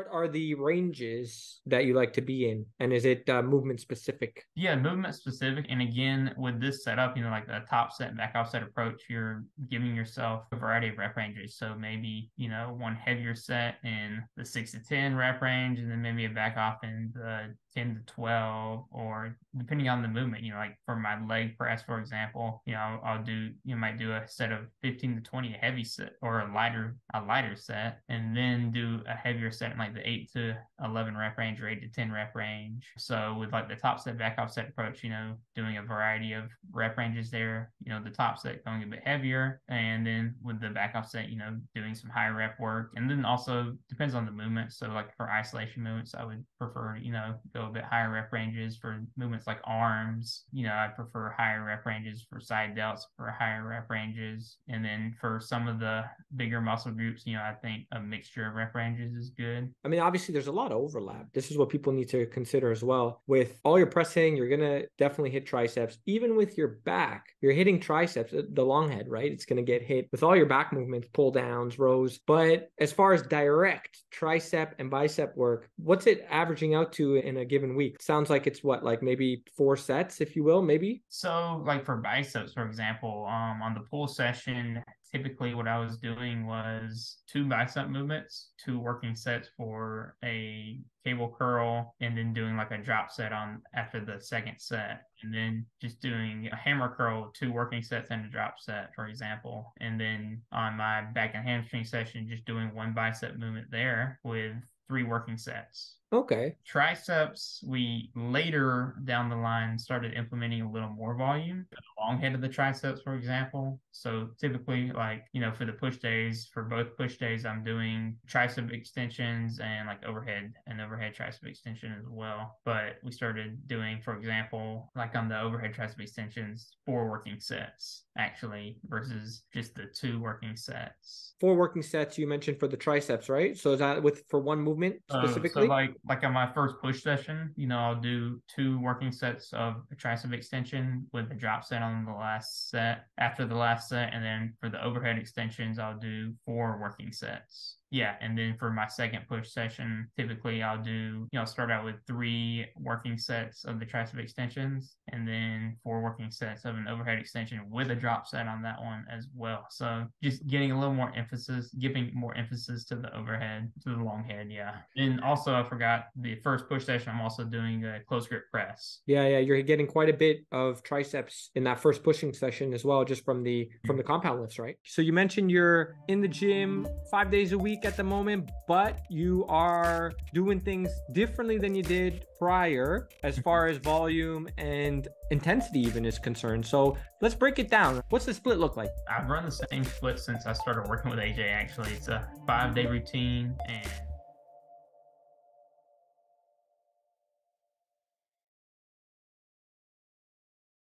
What are the ranges that you like to be in? And is it movement specific? Yeah, movement specific. And again, with this setup, like the top set, back off set approach, you're giving yourself a variety of rep ranges. So maybe, one heavier set in the 6 to 10 rep range, and then maybe a back off in the 10 to 12, or depending on the movement, like for my leg press, for example, I'll do, might do a set of 15 to 20, a heavy set, or a lighter set, and then do a heavier set in like the 8 to 11 rep range or 8 to 10 rep range. So with like the top set, back off set approach, doing a variety of rep ranges there, the top set going a bit heavier, and then with the back off set, doing some high rep work. And then also depends on the movement. So like for isolation movements, I would prefer, go a bit higher rep ranges. For movements like arms, I prefer higher rep ranges. For side delts, for higher rep ranges. And then for some of the bigger muscle groups, I think a mixture of rep ranges is good. I mean, obviously there's a lot of overlap. This is what people need to consider as well. With all your pressing, you're going to definitely hit triceps. Even with your back, you're hitting triceps, the long head, right? It's going to get hit with all your back movements, pull downs, rows. But as far as direct tricep and bicep work, what's it averaging out to in a given week? Sounds like it's like maybe 4 sets, if you will, maybe? So like for biceps, for example, on the pull session, typically what I was doing was 2 bicep movements, 2 working sets for a cable curl, and then doing like a drop set on after the second set, and then just doing a hammer curl, 2 working sets and a drop set, for example. And then on my back and hamstring session, just doing 1 bicep movement there with 3 working sets. Okay. Triceps, we later down the line started implementing a little more volume, the long head of the triceps, for example. So typically, like, for the push days, for both push days, I'm doing tricep extensions and like overhead tricep extension as well. But we started doing, for example, like on the overhead tricep extensions, 4 working sets actually, versus just the 2 working sets. 4 working sets you mentioned for the triceps, right? So is that for one movement specifically? So like on my first push session, I'll do 2 working sets of a tricep extension with a drop set on the last set, after the last set. And then for the overhead extensions, I'll do 4 working sets. Yeah, and then for my second push session, typically I'll do, start out with 3 working sets of the tricep extensions, and then 4 working sets of an overhead extension with a drop set on that one as well. So just getting a little more emphasis, giving more emphasis to the overhead, to the long head, yeah. And also, I forgot, the first push session, I'm also doing a close grip press. Yeah, you're getting quite a bit of triceps in that first pushing session as well, just from the compound lifts, right? So you mentioned you're in the gym 5 days a week at the moment, but you are doing things differently than you did prior as far as volume and intensity even is concerned. So let's break it down. What's the split look like? I've run the same split since I started working with AJ, actually. It's a 5-day routine, and